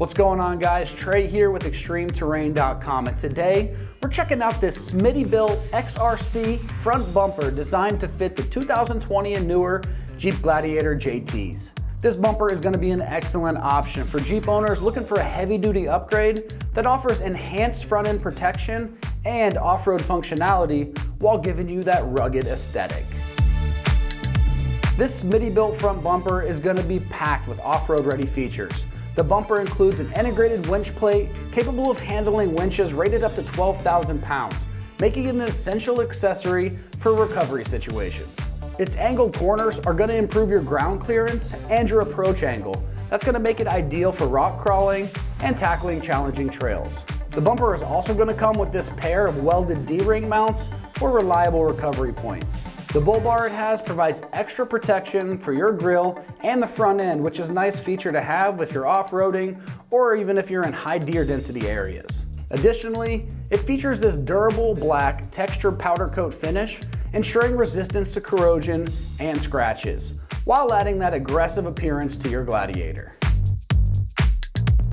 What's going on, guys? Trey here with ExtremeTerrain.com, and today we're checking out this Smittybilt XRC Front Bumper designed to fit the 2020 and newer Jeep Gladiator JTs. This bumper is going to be an excellent option for Jeep owners looking for a heavy-duty upgrade that offers enhanced front-end protection and off-road functionality while giving you that rugged aesthetic. This Smittybilt front bumper is going to be packed with off-road ready features. The bumper includes an integrated winch plate capable of handling winches rated up to 12,000 pounds, making it an essential accessory for recovery situations. Its angled corners are going to improve your ground clearance and your approach angle. That's going to make it ideal for rock crawling and tackling challenging trails. The bumper is also going to come with this pair of welded D-ring mounts for reliable recovery points. The bull bar it has provides extra protection for your grille and the front end, which is a nice feature to have if you're off-roading or even if you're in high deer density areas. Additionally, it features this durable black textured powder coat finish, ensuring resistance to corrosion and scratches, while adding that aggressive appearance to your Gladiator.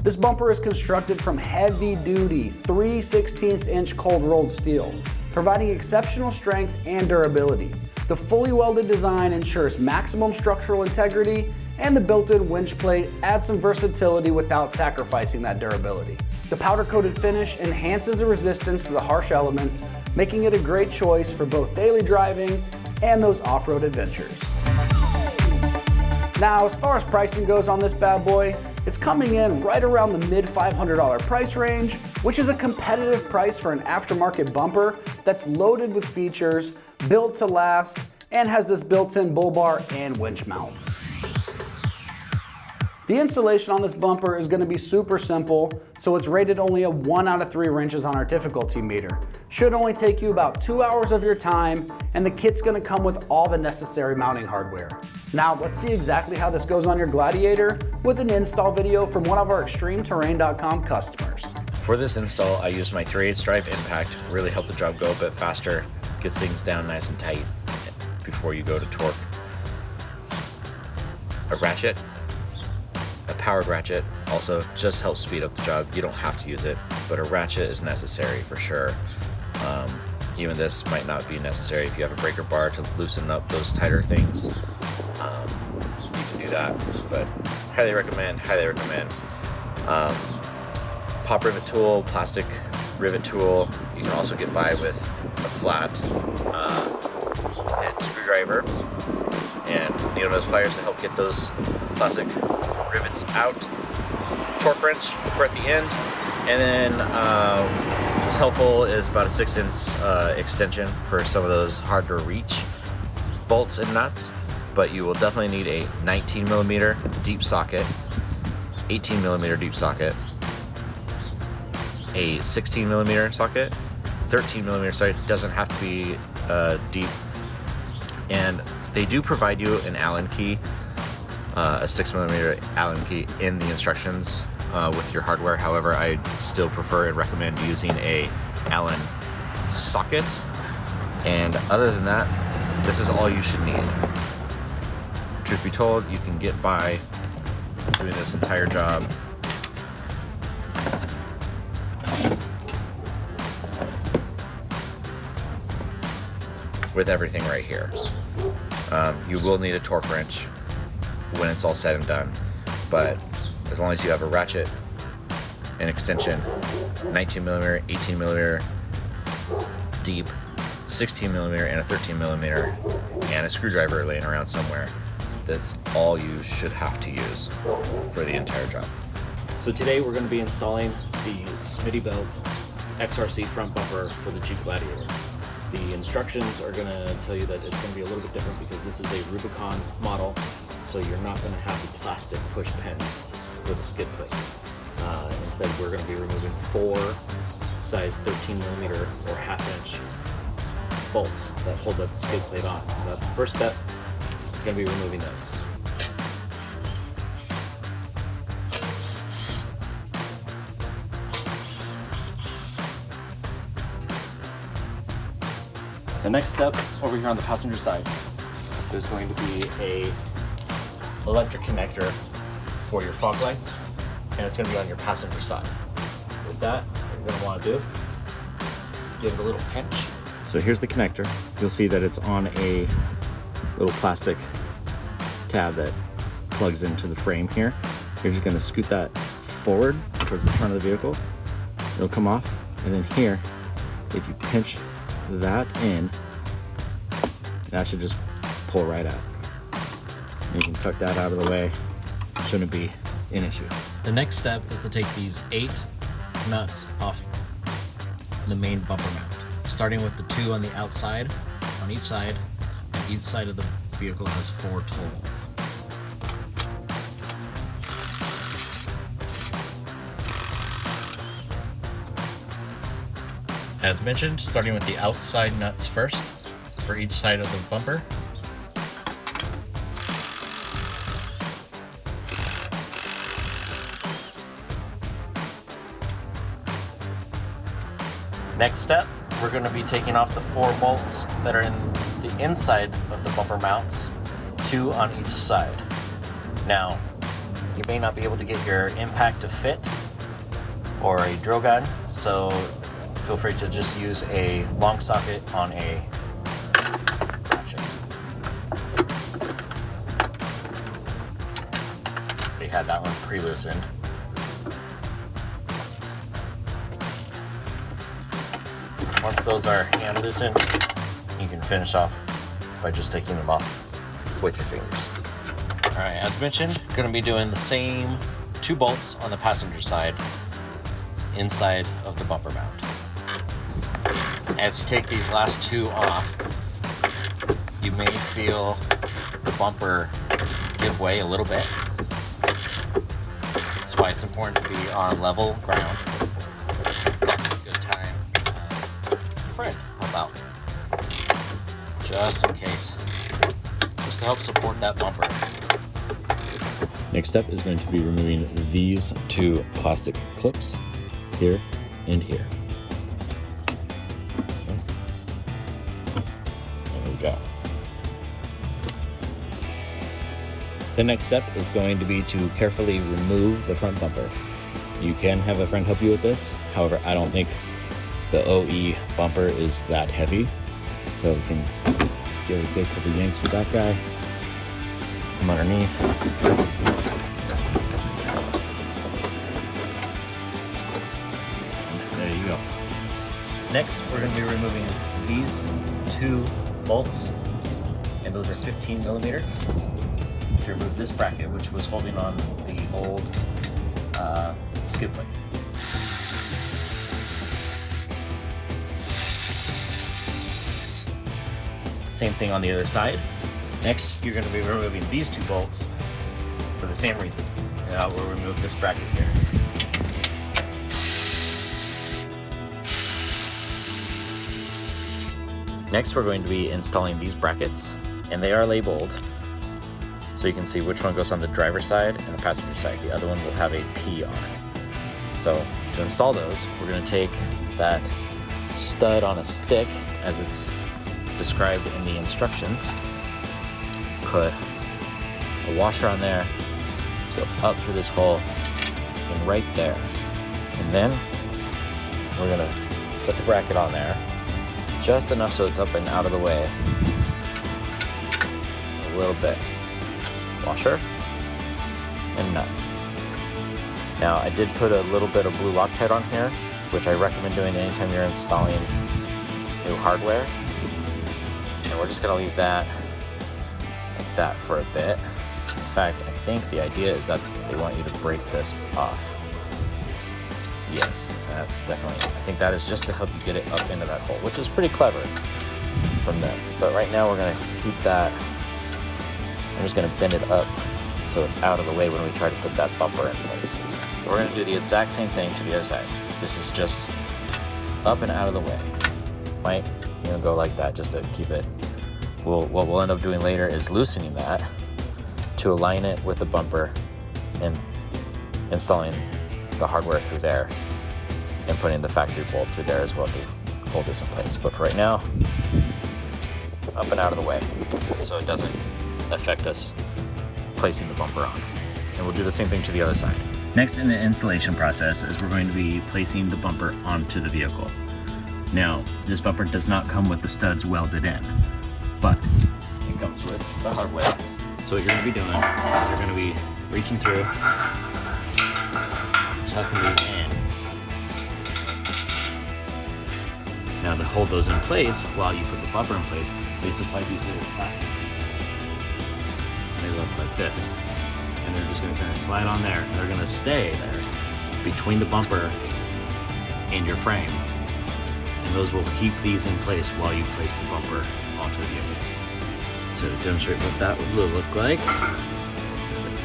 This bumper is constructed from heavy-duty 3/16" cold rolled steel, providing exceptional strength and durability. The fully welded design ensures maximum structural integrity, and the built-in winch plate adds some versatility without sacrificing that durability. The powder-coated finish enhances the resistance to the harsh elements, making it a great choice for both daily driving and those off-road adventures. Now, as far as pricing goes on this bad boy, it's coming in right around the mid $500 price range, which is a competitive price for an aftermarket bumper that's loaded with features, built to last, and has this built-in bull bar and winch mount. The installation on this bumper is going to be super simple, so it's rated only a 1 out of 3 wrenches on our difficulty meter. Should only take you about 2 hours of your time, and the kit's going to come with all the necessary mounting hardware. Now let's see exactly how this goes on your Gladiator with an install video from one of our ExtremeTerrain.com customers. For this install, I used my 3/8 drive impact, really helped the job go a bit faster, gets things down nice and tight before you go to torque. A ratchet, a powered ratchet, also just helps speed up the job. You don't have to use it, but a ratchet is necessary for sure. Even this might not be necessary if you have a breaker bar to loosen up those tighter things. You can do that, but highly recommend, highly recommend. Pop rivet tool, plastic rivet tool. You can also get by with a flat head screwdriver and needle nose pliers to help get those plastic rivets out. Torque wrench for at the end, and then what's helpful is about a 6" extension for some of those hard to reach bolts and nuts. But you will definitely need a 19mm deep socket, 18mm deep socket, a 16mm socket, 13mm socket. Doesn't have to be deep, and they do provide you an Allen key, a 6mm Allen key in the instructions with your hardware. However, I still prefer and recommend using a Allen socket, and other than that, this is all you should need. Truth be told, you can get by doing this entire job with everything right here. You will need a torque wrench when it's all said and done, but as long as you have a ratchet, an extension, 19mm, 18mm deep, 16mm, and a 13mm, and a screwdriver laying around somewhere, that's all you should have to use for the entire job. So today we're going to be installing the Smittybilt XRC Front Bumper for the Jeep Gladiator. The instructions are going to tell you that it's going to be a little bit different because this is a Rubicon model, so you're not going to have the plastic push pins for the skid plate. Instead, we're going to be removing 4 size 13mm or 1/2" bolts that hold that skid plate on. So that's the first step. We're going to be removing those. The next step over here on the passenger side, there's going to be a electric connector for your fog lights. and it's going to be on your passenger side. With that, what you're going to want to do is give it a little pinch. So here's the connector. You'll see that it's on a little plastic tab that plugs into the frame here. You're just going to scoot that forward towards the front of the vehicle. It'll come off, and then here, if you pinch that in, that should just pull right out. You can tuck that out of the way. Shouldn't be an issue. The next step is to take these 8 nuts off the main bumper mount, starting with the 2 on the outside on each side, and each side of the vehicle has 4 total. As mentioned, starting with the outside nuts first for each side of the bumper. Next step, we're going to be taking off the 4 bolts that are in the inside of the bumper mounts, 2 on each side. Now, you may not be able to get your impact to fit or a drill gun, so feel free to just use a long socket on a ratchet. They had that one pre-loosened. Once those are hand loosened, you can finish off by just taking them off with your fingers. All right, as mentioned, going to be doing the same 2 bolts on the passenger side inside of the bumper mount. As you take these last 2 off, you may feel the bumper give way a little bit. That's why it's important to be on level ground. It's actually a good time to friend help out, just in case, just to help support that bumper. Next step is going to be removing these 2 plastic clips here and here. There we go. The next step is going to be to carefully remove the front bumper. You can have a friend help you with this. However, I don't think the OE bumper is that heavy. So we can give a good couple yanks with that guy. Come underneath. There you go. Next, we're going to be removing these 2 bolts, and those are 15 millimeter, to remove this bracket, which was holding on the old skid plate. Same thing on the other side. Next, you're going to be removing these 2 bolts for the same reason. We'll remove this bracket here. Next, we're going to be installing these brackets, and they are labeled so you can see which one goes on the driver's side and the passenger side. The other one will have a P on it. So to install those, we're going to take that stud on a stick as it's described in the instructions, put a washer on there, go up through this hole and right there, and then we're going to set the bracket on there just enough so it's up and out of the way, a little bit, washer and nut. Now I did put a little bit of blue Loctite on here, which I recommend doing anytime you're installing new hardware. And we're just going to leave that like that for a bit. In fact, I think the idea is that they want you to break this off. Yes, that's definitely, I think that is just to help you get it up into that hole, which is pretty clever from them. But right now we're going to keep that, I'm just going to bend it up so it's out of the way when we try to put that bumper in place. We're going to do the exact same thing to the other side. This is just up and out of the way. Might go like that just to keep it. What we'll end up doing later is loosening that to align it with the bumper and installing the hardware through there and putting the factory bolt through there as well to hold this in place. But for right now, up and out of the way so it doesn't affect us placing the bumper on. And we'll do the same thing to the other side. Next in the installation process is we're going to be placing the bumper onto the vehicle. Now, this bumper does not come with the studs welded in, but it comes with the hardware. So what you're going to be doing is you're going to be reaching through, tucking these in. Now to hold those in place while you put the bumper in place, they supply these little plastic pieces. They look like this. And they're just going to kind of slide on there, and they're going to stay there between the bumper and your frame. And those will keep these in place while you place the bumper onto the vehicle. So to demonstrate what that would look like,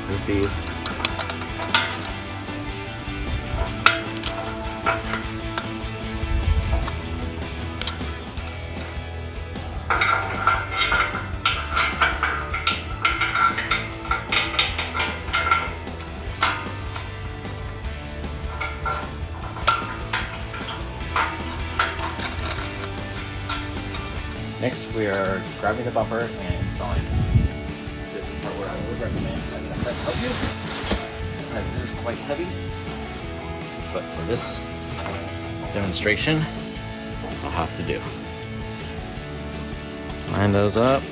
there's these. Next, we are grabbing the bumper and installing. This is the part where I would recommend having a friend help you, as it is quite heavy. But for this demonstration, I'll have to do. Line those up.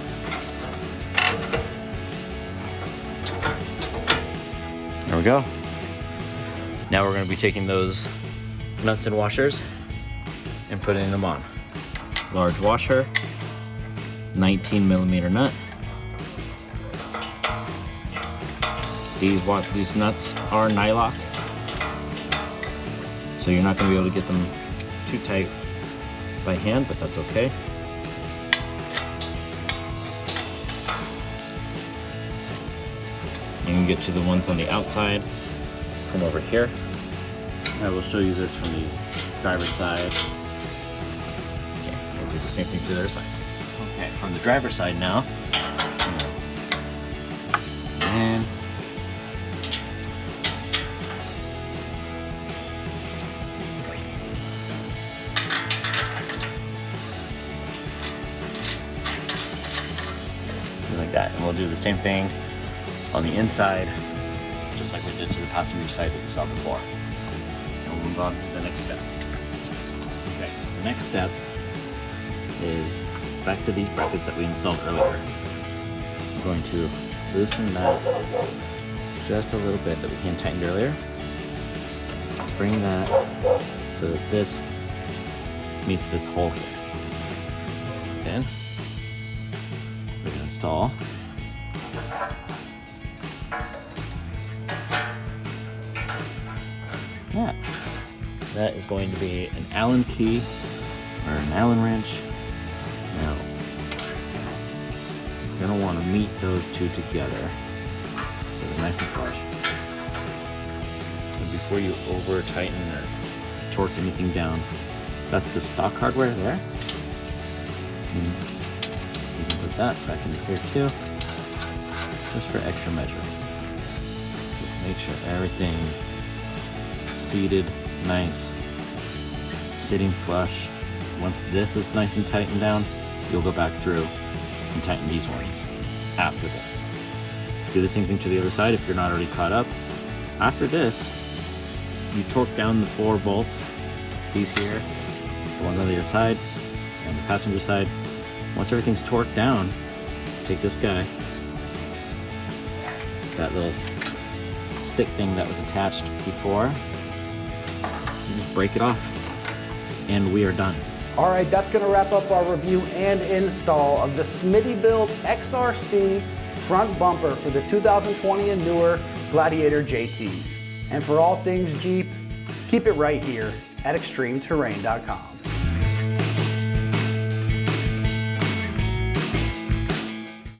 There we go. Now we're going to be taking those nuts and washers and putting them on. Large washer. 19mm nut. These nuts are nylock, so you're not going to be able to get them too tight by hand, but that's okay. You can get to the ones on the outside from over here. I will show you this from the driver's side. Okay, we'll do the same thing to the other side. Okay, from the driver's side now. And like that. And we'll do the same thing on the inside, just like we did to the passenger side that we saw before. And we'll move on to the next step. Okay, the next step is back to these brackets that we installed earlier. I'm going to loosen that just a little bit that we hand tightened earlier. Bring that so that this meets this hole here. Then we're going to install that. That is going to be an Allen key or an Allen wrench. Now, you're going to want to meet those two together so they're nice and flush. And before you over tighten or torque anything down, that's the stock hardware there. And you can put that back in here too, just for extra measure. Just make sure everything is seated nice, sitting flush. Once this is nice and tightened down, you'll go back through and tighten these ones after this. Do the same thing to the other side if you're not already caught up. After this, you torque down the 4 bolts, these here, the ones on the other side, and the passenger side. Once everything's torqued down, take this guy, that little stick thing that was attached before, and just break it off, and we are done. All right, that's gonna wrap up our review and install of the Smittybilt XRC Front Bumper for the 2020 and newer Gladiator JTs. And for all things Jeep, keep it right here at ExtremeTerrain.com.